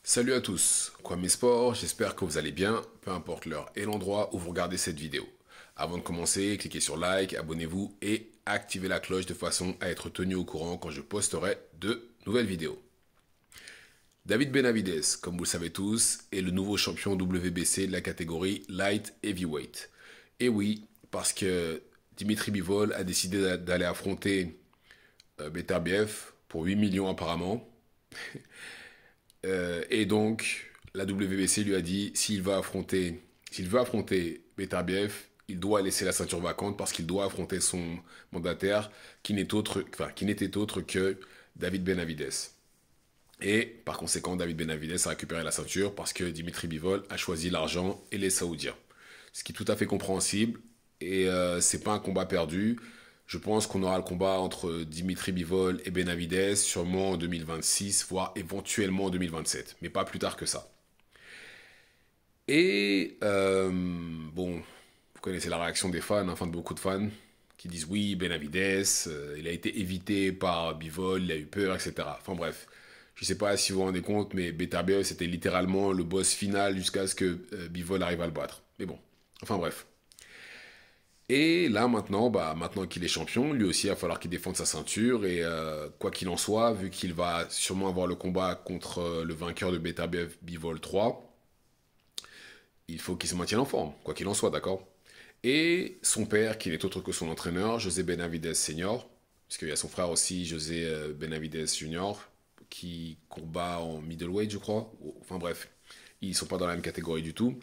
Salut à tous, Kwame Sport, j'espère que vous allez bien, peu importe l'heure et l'endroit où vous regardez cette vidéo. Avant de commencer, cliquez sur like, abonnez-vous et activez la cloche de façon à être tenu au courant quand je posterai de nouvelles vidéos. David Benavidez, comme vous le savez tous, est le nouveau champion WBC de la catégorie Light Heavyweight. Et oui, parce que Dimitri Bivol a décidé d'aller affronter Beterbiev pour 8 millions apparemment. Et donc, la WBC lui a dit s'il veut affronter Beterbiev, il doit laisser la ceinture vacante parce qu'il doit affronter son mandataire qui n'était autre que David Benavidez. Et par conséquent, David Benavidez a récupéré la ceinture parce que Dimitri Bivol a choisi l'argent et les Saoudiens. Ce qui est tout à fait compréhensible et c'est pas un combat perdu. Je pense qu'on aura le combat entre Dimitri Bivol et Benavidez sûrement en 2026, voire éventuellement en 2027, mais pas plus tard que ça. Et bon, vous connaissez la réaction des fans, enfin de beaucoup de fans, qui disent oui, Benavidez, il a été évité par Bivol, il a eu peur, etc. Enfin bref, je ne sais pas si vous vous rendez compte, mais Beterbiev c'était littéralement le boss final jusqu'à ce que Bivol arrive à le battre. Mais bon, enfin bref. Et là maintenant, maintenant qu'il est champion, lui aussi il va falloir qu'il défende sa ceinture et quoi qu'il en soit, vu qu'il va sûrement avoir le combat contre le vainqueur de Beterbiev Bivol 3, il faut qu'il se maintienne en forme, quoi qu'il en soit, d'accord? Et son père, qui n'est autre que son entraîneur, José Benavidez Senior, parce qu'il y a son frère aussi, José Benavidez Junior, qui combat en middleweight, je crois. Enfin bref, ils sont pas dans la même catégorie du tout.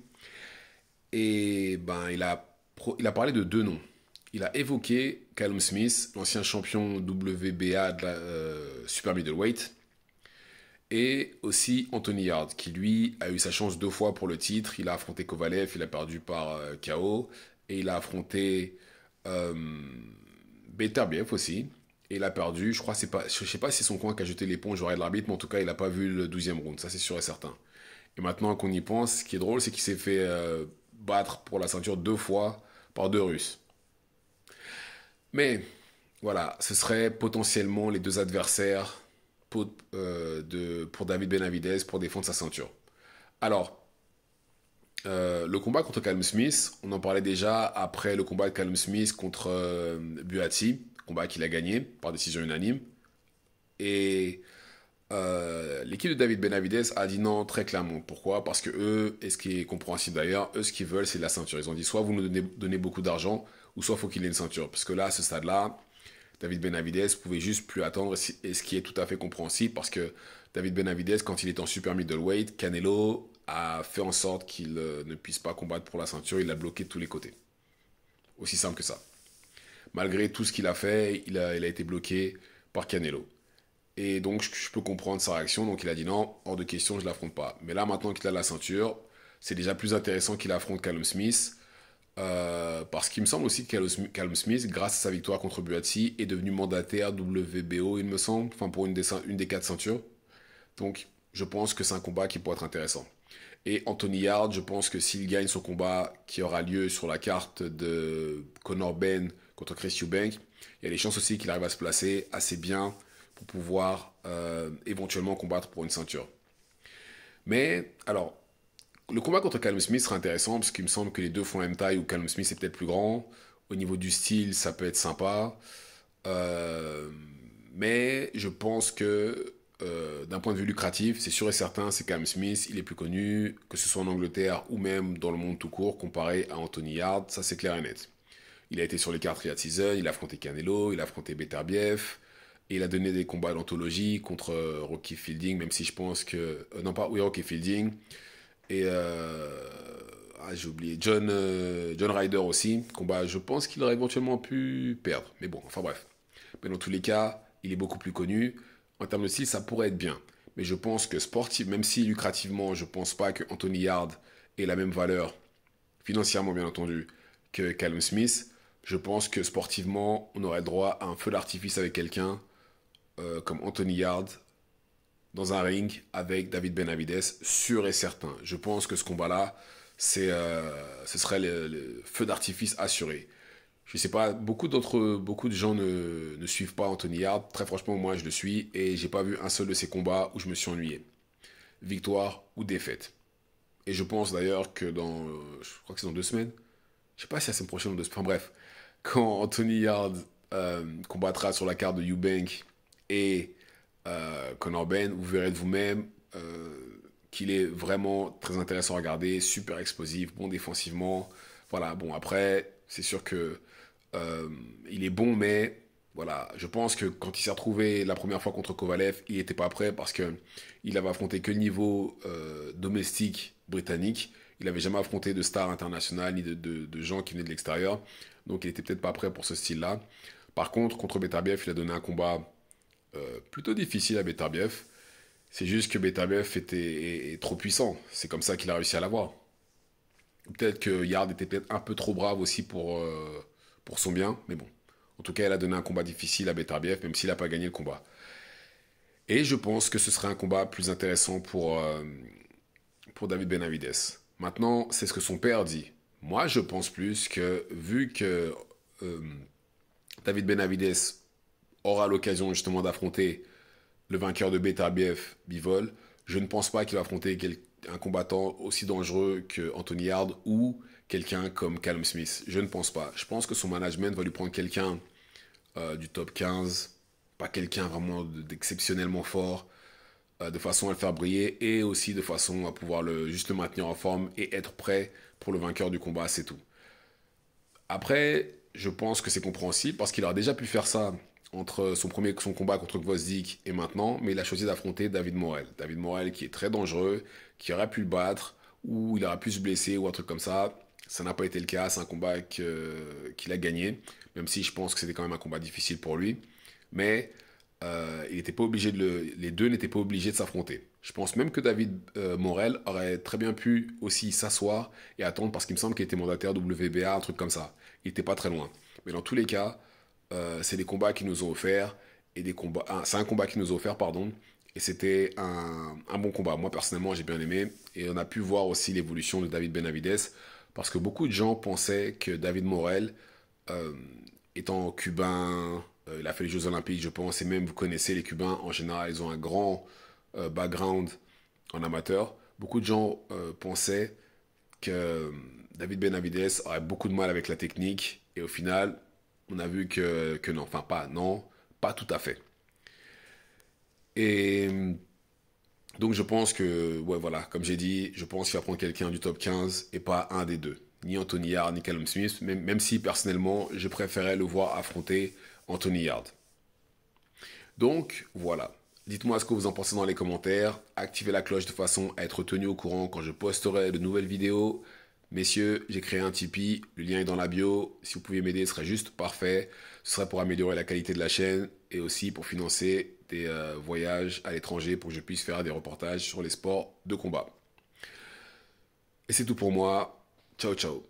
Et ben, il a parlé de deux noms. Il a évoqué Callum Smith, l'ancien champion WBA de la Super Middleweight, et aussi Anthony Yarde, qui lui a eu sa chance deux fois pour le titre. Il a affronté Kovalev, il a perdu par KO, et il a affronté euh, Beterbiev aussi, et il a perdu. Je sais pas si c'est son coin qui a jeté l'éponge au de l'arbitre, mais en tout cas, il n'a pas vu le 12e round, ça c'est sûr et certain. Et maintenant qu'on y pense, ce qui est drôle, c'est qu'il s'est fait battre pour la ceinture deux fois par deux Russes. Mais voilà, ce serait potentiellement les deux adversaires pour David Benavidez pour défendre sa ceinture. Alors, le combat contre Callum Smith, on en parlait déjà après le combat de Callum Smith contre Buatsi, combat qu'il a gagné par décision unanime. Et l'équipe de David Benavidez a dit non très clairement. Pourquoi? Parce que eux, et ce qui est compréhensible d'ailleurs, eux ce qu'ils veulent c'est la ceinture. Ils ont dit soit vous nous donnez beaucoup d'argent, ou soit faut qu'il ait une ceinture. Parce que là, à ce stade-là, David Benavidez pouvait juste plus attendre, et ce qui est tout à fait compréhensible parce que David Benavidez, quand il est en super middleweight, Canelo a fait en sorte qu'il ne puisse pas combattre pour la ceinture, il l'a bloqué de tous les côtés. Aussi simple que ça. Malgré tout ce qu'il a fait, il a été bloqué par Canelo. Et donc, je peux comprendre sa réaction. Donc, il a dit non, hors de question, je ne l'affronte pas. Mais là, maintenant qu'il a la ceinture, c'est déjà plus intéressant qu'il affronte Callum Smith. Parce qu'il me semble aussi que Callum Smith, grâce à sa victoire contre Buatsi, est devenu mandataire WBO, il me semble, enfin pour une des quatre ceintures. Donc, je pense que c'est un combat qui pourrait être intéressant. Et Anthony Yarde, je pense que s'il gagne son combat qui aura lieu sur la carte de Conor Ben contre Chris Eubank, il y a des chances aussi qu'il arrive à se placer assez bien pour pouvoir éventuellement combattre pour une ceinture. Mais, alors, le combat contre Callum Smith sera intéressant parce qu'il me semble que les deux font la même taille ou Callum Smith est peut-être plus grand. Au niveau du style, ça peut être sympa. Euh, mais je pense que d'un point de vue lucratif, c'est sûr et certain, c'est Callum Smith, il est plus connu, que ce soit en Angleterre ou même dans le monde tout court, comparé à Anthony Yarde, ça c'est clair et net. Il a été sur les cartes Riyadh Season, il a affronté Canelo, il a affronté Beterbiev, et il a donné des combats d'anthologie contre Rocky Fielding, même si je pense que... non pas, oui, Rocky Fielding, et j'ai oublié, John Ryder aussi, combat, je pense qu'il aurait éventuellement pu perdre, mais bon, enfin bref. Mais dans tous les cas, il est beaucoup plus connu. En termes de style, ça pourrait être bien. Mais je pense que sportif, même si lucrativement, je pense pas que Anthony Yarde ait la même valeur, financièrement bien entendu, que Callum Smith, je pense que sportivement, on aurait droit à un feu d'artifice avec quelqu'un comme Anthony Yarde dans un ring avec David Benavidez, sûr et certain. Je pense que ce combat-là, ce serait le feu d'artifice assuré. Je sais pas, beaucoup de gens ne suivent pas Anthony Yarde. Très franchement, moi, je le suis et j'ai pas vu un seul de ses combats où je me suis ennuyé. victoire ou défaite. Et je pense d'ailleurs que je crois que c'est dans 2 semaines, je sais pas si c'est la semaine prochaine ou 2 semaines, enfin bref, quand Anthony Yard combattra sur la carte de Eubank et Conor Ben, vous verrez de vous-même qu'il est vraiment très intéressant à regarder, super explosif, bon défensivement. Voilà, bon après, c'est sûr que il est bon, mais voilà, je pense que quand il s'est retrouvé la première fois contre Kovalev, il n'était pas prêt parce que il avait affronté que le niveau domestique britannique. Il n'avait jamais affronté de stars internationales ni de gens qui venaient de l'extérieur. Donc il était peut-être pas prêt pour ce style-là. Par contre, contre Beterbiev, il a donné un combat plutôt difficile à Beterbiev. C'est juste que Beterbiev est trop puissant. C'est comme ça qu'il a réussi à l'avoir. Peut-être que Yard était peut-être un peu trop brave aussi pour son bien, mais bon. En tout cas, elle a donné un combat difficile à Beterbiev, même s'il n'a pas gagné le combat. Et je pense que ce serait un combat plus intéressant pour David Benavides. Maintenant, c'est ce que son père dit. Moi, je pense plus que, vu que euh, David Benavides aura l'occasion justement d'affronter le vainqueur de Beterbiev, Bivol, je ne pense pas qu'il va affronter un combattant aussi dangereux que Anthony Yard ou quelqu'un comme Callum Smith. Je ne pense pas. Je pense que son management va lui prendre quelqu'un du top 15, pas quelqu'un vraiment d'exceptionnellement fort, de façon à le faire briller et aussi de façon à pouvoir juste le maintenir en forme et être prêt pour le vainqueur du combat, c'est tout. Après, je pense que c'est compréhensible parce qu'il aura déjà pu faire ça entre son combat contre Gvozdyk et maintenant, mais il a choisi d'affronter David Morrell. David Morrell qui est très dangereux, qui aurait pu le battre, ou il aurait pu se blesser ou un truc comme ça. Ça n'a pas été le cas, c'est un combat qu'il a gagné, même si je pense que c'était quand même un combat difficile pour lui. Mais il était pas obligé les deux n'étaient pas obligés de s'affronter. Je pense même que David Morrell aurait très bien pu aussi s'asseoir et attendre parce qu'il me semble qu'il était mandataire WBA, un truc comme ça. Il n'était pas très loin. Mais dans tous les cas, c'est des combats qu'ils nous ont offerts et c'est un combat qu'ils nous ont offert, pardon. Et c'était un bon combat. Moi personnellement, j'ai bien aimé et on a pu voir aussi l'évolution de David Benavides parce que beaucoup de gens pensaient que David Morrell, euh, étant cubain, il a fait les Jeux Olympiques, je pense, et même vous connaissez les Cubains en général, ils ont un grand background en amateur. Beaucoup de gens pensaient que David Benavides aurait beaucoup de mal avec la technique et au final, on a vu que non, enfin pas non, pas tout à fait. Et donc je pense que, ouais voilà, comme j'ai dit, je pense qu'il va prendre quelqu'un du top 15 et pas un des deux. Ni Anthony Yard, ni Callum Smith, même si personnellement, je préférais le voir affronter Anthony Yard. Donc voilà. Dites-moi ce que vous en pensez dans les commentaires. Activez la cloche de façon à être tenu au courant quand je posterai de nouvelles vidéos. Messieurs, j'ai créé un Tipeee, le lien est dans la bio. Si vous pouviez m'aider, ce serait juste parfait. Ce serait pour améliorer la qualité de la chaîne et aussi pour financer des voyages à l'étranger pour que je puisse faire des reportages sur les sports de combat. Et c'est tout pour moi. Ciao, ciao.